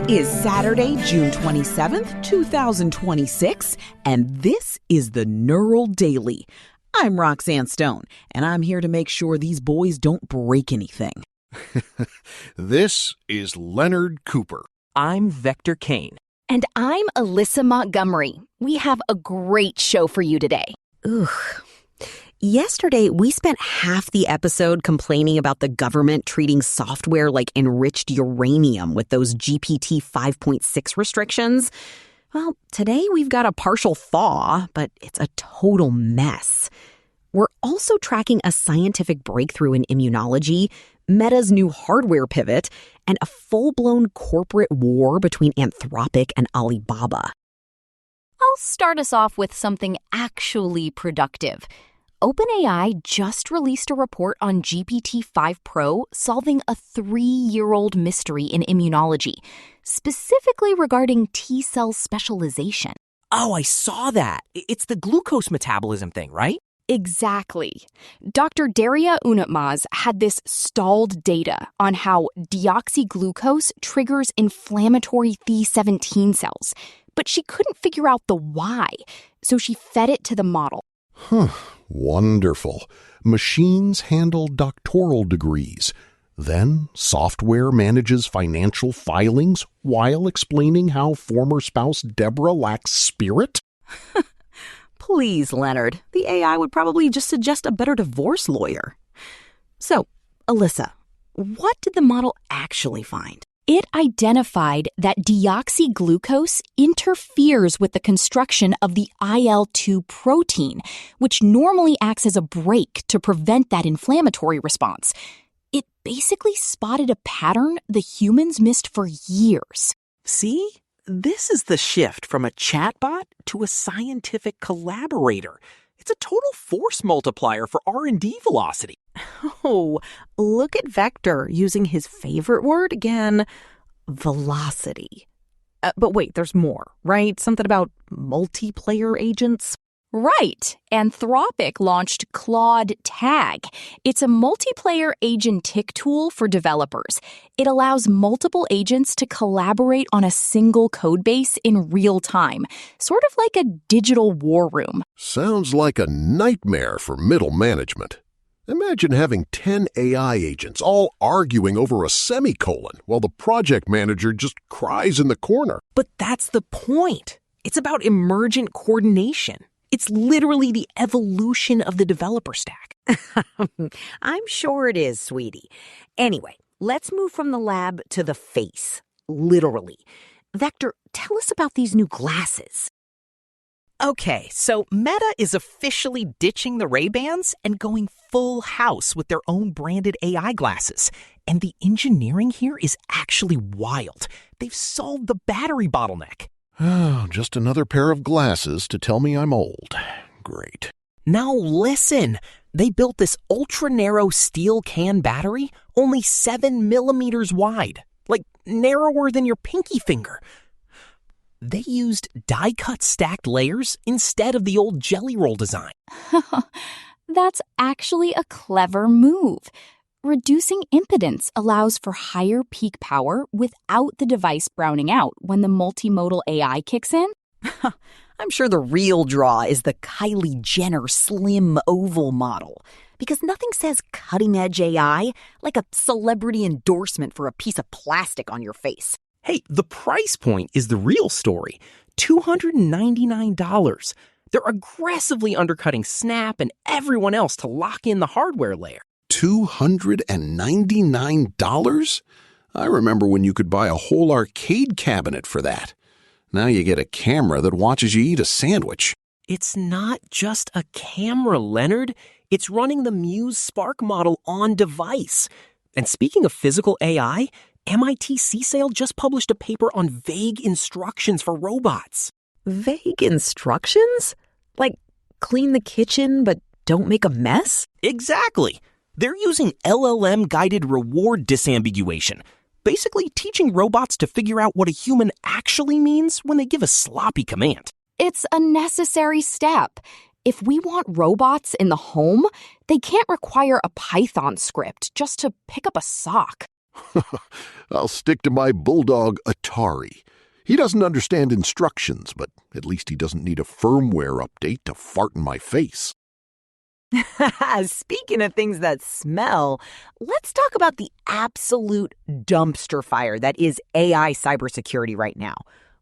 It is Saturday, June 27th, 2026, and this is the Neural Daily. I'm Roxanne Stone, and I'm here to make sure these boys don't break anything. This is Leonard Cooper. I'm Vector Kane. And I'm Alyssa Montgomery. We have a great show for you today. Ugh. Yesterday, we spent half the episode complaining about the government treating software like enriched uranium with those GPT 5.6 restrictions. Well, today we've got a partial thaw, but it's a total mess. We're also tracking a scientific breakthrough in immunology, Meta's new hardware pivot, and a full-blown corporate war between Anthropic and Alibaba. I'll start us off with something actually productive. OpenAI just released a report on GPT-5 Pro solving a 3-year-old mystery in immunology, specifically regarding T-cell specialization. Oh, I saw that. It's the glucose metabolism thing, right? Exactly. Dr. Daria Unutmaz had this stalled data on how deoxyglucose triggers inflammatory Th17 cells, but she couldn't figure out the why, so she fed it to the model. Wonderful. Machines handle doctoral degrees. Then software manages financial filings while explaining how former spouse Deborah lacks spirit? Please, Leonard, the AI would probably just suggest a better divorce lawyer. So, Alyssa, what did the model actually find? It identified that deoxyglucose interferes with the construction of the IL-2 protein, which normally acts as a brake to prevent that inflammatory response. It basically spotted a pattern the humans missed for years. See? This is the shift from a chatbot to a scientific collaborator. It's a total force multiplier for R&D velocity. Oh, look at Vector using his favorite word again, velocity. But wait, there's more, right? Something about multiplayer agents? Right. Anthropic launched Claude Tag. It's a multiplayer agentic tool for developers. It allows multiple agents to collaborate on a single codebase in real time, sort of like a digital war room. Sounds like a nightmare for middle management. Imagine having 10 AI agents all arguing over a semicolon while the project manager just cries in the corner. But that's the point. It's about emergent coordination. It's literally the evolution of the developer stack. I'm sure it is, sweetie. Anyway, let's move from the lab to the face, literally. Vector, tell us about these new glasses. Okay, so Meta is officially ditching the Ray-Bans and going full house with their own branded AI glasses. And the engineering here is actually wild. They've solved the battery bottleneck. Oh, just another pair of glasses to tell me I'm old. Great. Now listen, they built this ultra-narrow steel can battery, only 7 millimeters wide, like narrower than your pinky finger. They used die-cut stacked layers instead of the old jelly roll design. That's actually a clever move. Reducing impedance allows for higher peak power without the device browning out when the multimodal AI kicks in. I'm sure the real draw is the Kylie Jenner slim oval model, because nothing says cutting-edge AI like a celebrity endorsement for a piece of plastic on your face. Hey, the price point is the real story. $299. They're aggressively undercutting Snap and everyone else to lock in the hardware layer. $299? I remember when you could buy a whole arcade cabinet for that. Now you get a camera that watches you eat a sandwich. It's not just a camera, Leonard. It's running the Muse Spark model on device. And speaking of physical AI, MIT CSAIL just published a paper on vague instructions for robots. Vague instructions? Like clean the kitchen but don't make a mess? Exactly. They're using LLM-guided reward disambiguation, basically teaching robots to figure out what a human actually means when they give a sloppy command. It's a necessary step. If we want robots in the home, they can't require a Python script just to pick up a sock. I'll stick to my bulldog Atari. He doesn't understand instructions, but at least he doesn't need a firmware update to fart in my face. Speaking of things that smell, let's talk about the absolute dumpster fire that is AI cybersecurity right now.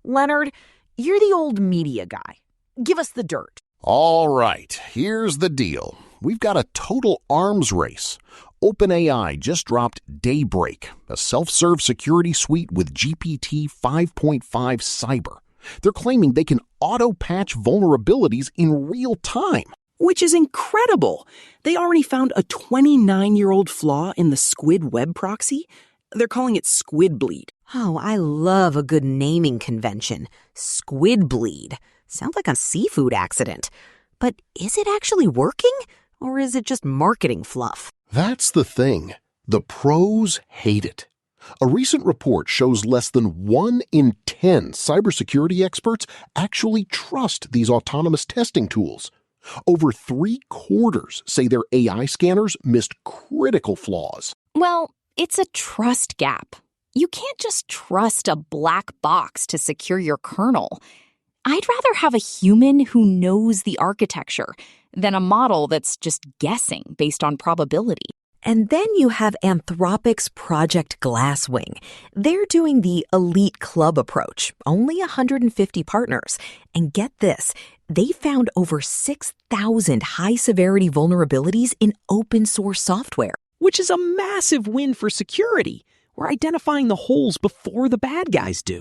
Leonard, you're the old media guy. Give us the dirt. All right, here's the deal. We've got a total arms race. OpenAI just dropped Daybreak, a self-serve security suite with GPT 5.5 Cyber. They're claiming they can auto-patch vulnerabilities in real time. Which is incredible. They already found a 29-year-old flaw in the Squid web proxy. They're calling it Squid Bleed. Oh, I love a good naming convention. Squid bleed. Sounds like a seafood accident. But is it actually working? Or is it just marketing fluff? That's the thing. The pros hate it. A recent report shows less than 1 in 10 cybersecurity experts actually trust these autonomous testing tools. Over 3/4 say their AI scanners missed critical flaws. Well, it's a trust gap. You can't just trust a black box to secure your kernel. I'd rather have a human who knows the architecture than a model that's just guessing based on probability. And then you have Anthropic's Project Glasswing. They're doing the elite club approach, only 150 partners. And get this, they found over 6,000 high-severity vulnerabilities in open-source software. Which is a massive win for security. We're identifying the holes before the bad guys do.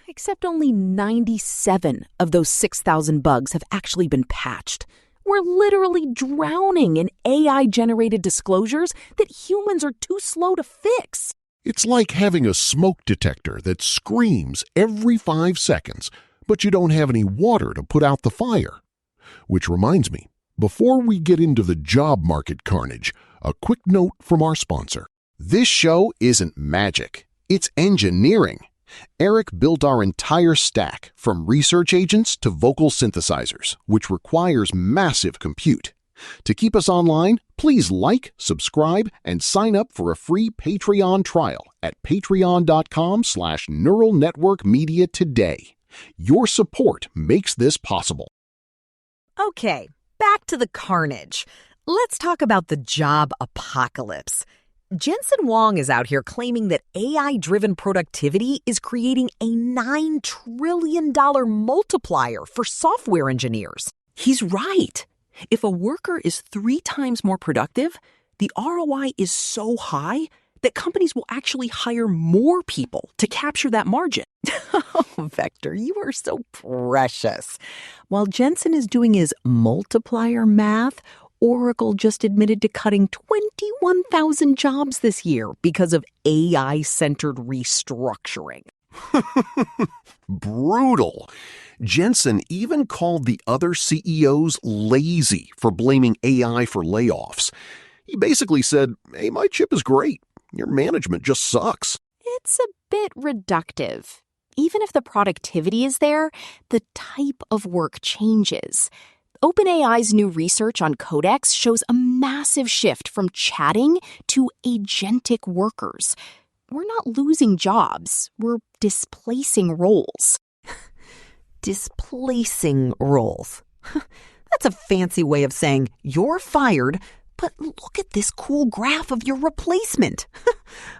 Except only 97 of those 6,000 bugs have actually been patched. We're literally drowning in AI-generated disclosures that humans are too slow to fix. It's like having a smoke detector that screams every 5 seconds, but you don't have any water to put out the fire. Which reminds me, before we get into the job market carnage, a quick note from our sponsor. This show isn't magic, it's engineering. Eric built our entire stack, from research agents to vocal synthesizers, which requires massive compute. To keep us online, please like, subscribe, and sign up for a free Patreon trial at patreon.com/Neural Network Media today. Your support makes this possible. Okay, back to the carnage. Let's talk about the job apocalypse. Jensen Huang is out here claiming that AI-driven productivity is creating a $9 trillion multiplier for software engineers. He's right. If a worker is 3 times more productive, the ROI is so high that companies will actually hire more people to capture that margin. Oh, Vector, you are so precious. While Jensen is doing his multiplier math, Oracle just admitted to cutting 21,000 jobs this year because of AI-centered restructuring. Brutal. Jensen even called the other CEOs lazy for blaming AI for layoffs. He basically said, "Hey, my chip is great. Your management just sucks." It's a bit reductive. Even if the productivity is there, the type of work changes. OpenAI's new research on Codex shows a massive shift from chatting to agentic workers. We're not losing jobs, we're displacing roles. Displacing roles. That's a fancy way of saying you're fired, but look at this cool graph of your replacement.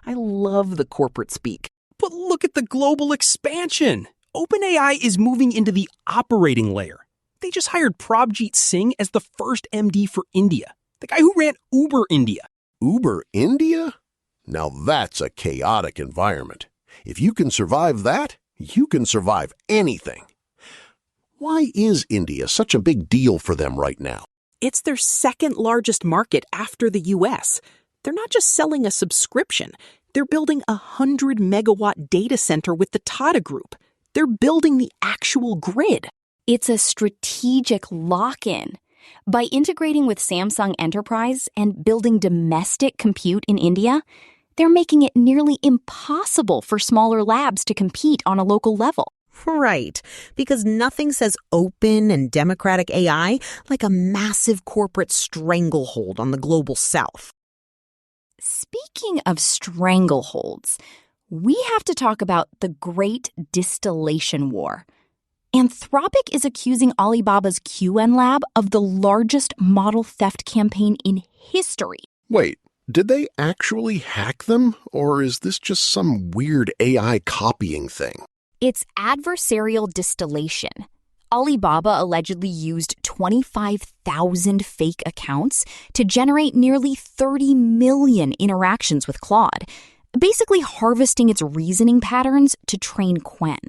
I love the corporate speak. But look at the global expansion. OpenAI is moving into the operating layer. They just hired Prabhjit Singh as the first MD for India, the guy who ran Uber India. Uber India? Now that's a chaotic environment. If you can survive that, you can survive anything. Why is India such a big deal for them right now? It's their second largest market after the US. They're not just selling a subscription. They're building a 100-megawatt data center with the Tata Group. They're building the actual grid. It's a strategic lock-in. By integrating with Samsung Enterprise and building domestic compute in India, they're making it nearly impossible for smaller labs to compete on a local level. Right, because nothing says open and democratic AI like a massive corporate stranglehold on the global south. Speaking of strangleholds, we have to talk about the Great Distillation War. Anthropic is accusing Alibaba's QN lab of the largest model theft campaign in history. Wait, did they actually hack them, or is this just some weird AI copying thing? It's adversarial distillation. Alibaba allegedly used 25,000 fake accounts to generate nearly 30 million interactions with Claude, basically harvesting its reasoning patterns to train Quen.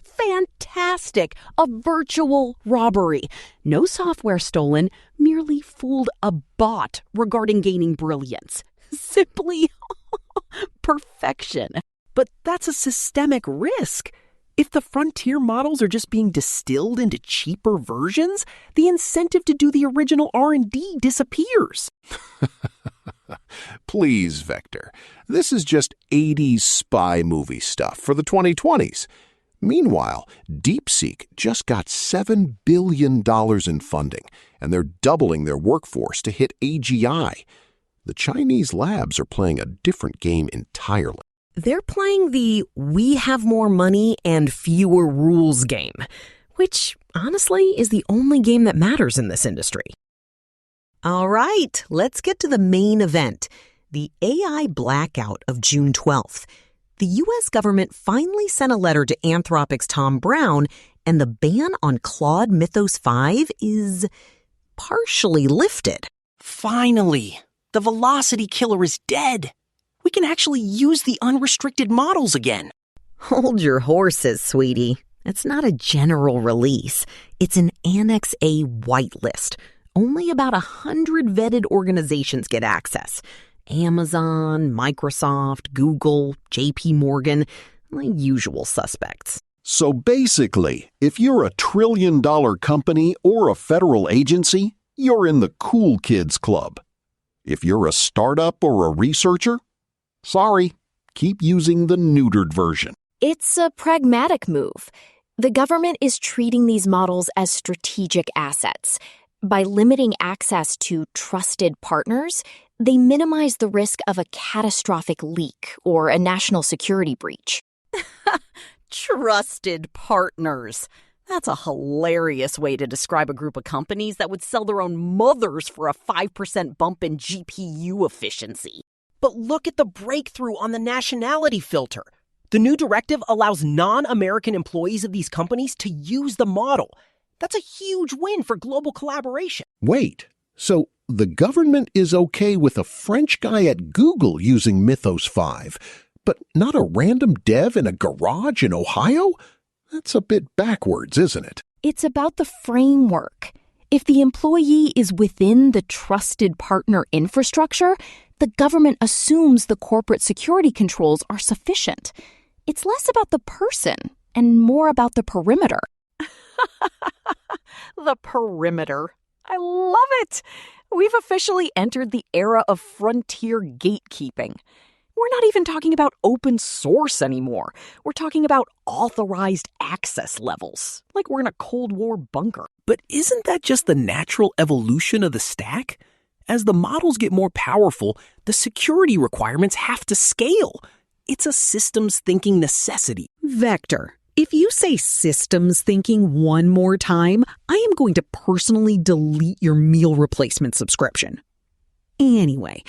Fantastic! A virtual robbery. No software stolen, merely fooled a bot regarding gaining brilliance. Simply perfection. But that's a systemic risk. If the frontier models are just being distilled into cheaper versions, the incentive to do the original R&D disappears. Please, Vector. This is just 80s spy movie stuff for the 2020s. Meanwhile, DeepSeek just got $7 billion in funding, and they're doubling their workforce to hit AGI. The Chinese labs are playing a different game entirely. They're playing the we have more money and fewer rules game, which honestly is the only game that matters in this industry. All right, let's get to the main event, the AI blackout of June 12th. The U.S. government finally sent a letter to Anthropic's Tom Brown, and the ban on Claude Mythos 5 is partially lifted. Finally, the velocity killer is dead. We can actually use the unrestricted models again. Hold your horses, sweetie. It's not a general release. It's an Annex A whitelist. Only about 100 vetted organizations get access. Amazon, Microsoft, Google, JP Morgan, the usual suspects. So basically, if you're a $1 trillion company or a federal agency, you're in the cool kids club. If you're a startup or a researcher, sorry, keep using the neutered version. It's a pragmatic move. The government is treating these models as strategic assets. By limiting access to trusted partners, they minimize the risk of a catastrophic leak or a national security breach. Trusted partners. That's a hilarious way to describe a group of companies that would sell their own mothers for a 5% bump in GPU efficiency. But look at the breakthrough on the nationality filter. The new directive allows non-American employees of these companies to use the model. That's a huge win for global collaboration. Wait, so the government is okay with a French guy at Google using Mythos 5, but not a random dev in a garage in Ohio? That's a bit backwards, isn't it? It's about the framework. If the employee is within the trusted partner infrastructure, the government assumes the corporate security controls are sufficient. It's less about the person and more about the perimeter. The perimeter. I love it. We've officially entered the era of frontier gatekeeping. We're not even talking about open source anymore. We're talking about authorized access levels, like we're in a Cold War bunker. But isn't that just the natural evolution of the stack? As the models get more powerful, the security requirements have to scale. It's a systems thinking necessity. Vector, if you say systems thinking one more time, I am going to personally delete your meal replacement subscription. Anyway,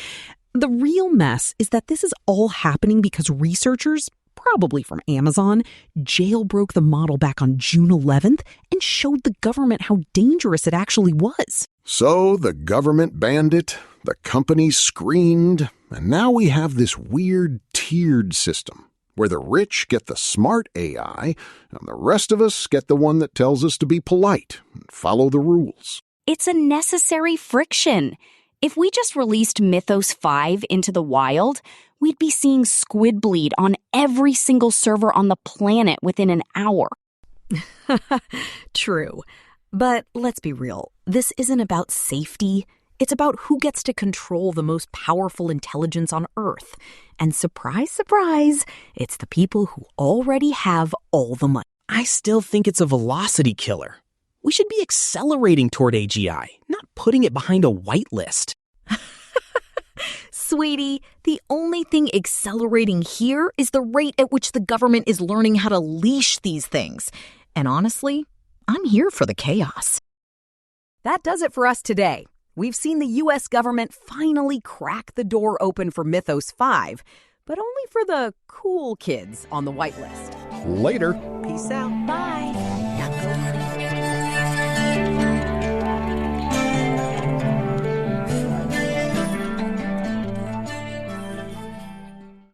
the real mess is that this is all happening because researchers, probably from Amazon, jailbroke the model back on June 11th and showed the government how dangerous it actually was. So the government banned it, the companies screened, and now we have this weird tiered system where the rich get the smart AI and the rest of us get the one that tells us to be polite and follow the rules. It's a necessary friction. If we just released Mythos 5 into the wild, we'd be seeing squid bleed on every single server on the planet within an hour. True. But let's be real. This isn't about safety. It's about who gets to control the most powerful intelligence on Earth. And surprise, surprise, it's the people who already have all the money. I still think it's a velocity killer. We should be accelerating toward AGI, not putting it behind a whitelist. sweetie. The only thing accelerating here is the rate at which the government is learning how to leash these things. And honestly, I'm here for the chaos. That does it for us today. We've seen the U.S. government finally crack the door open for Mythos 5, but only for the cool kids on the whitelist. Later. Peace out. Bye.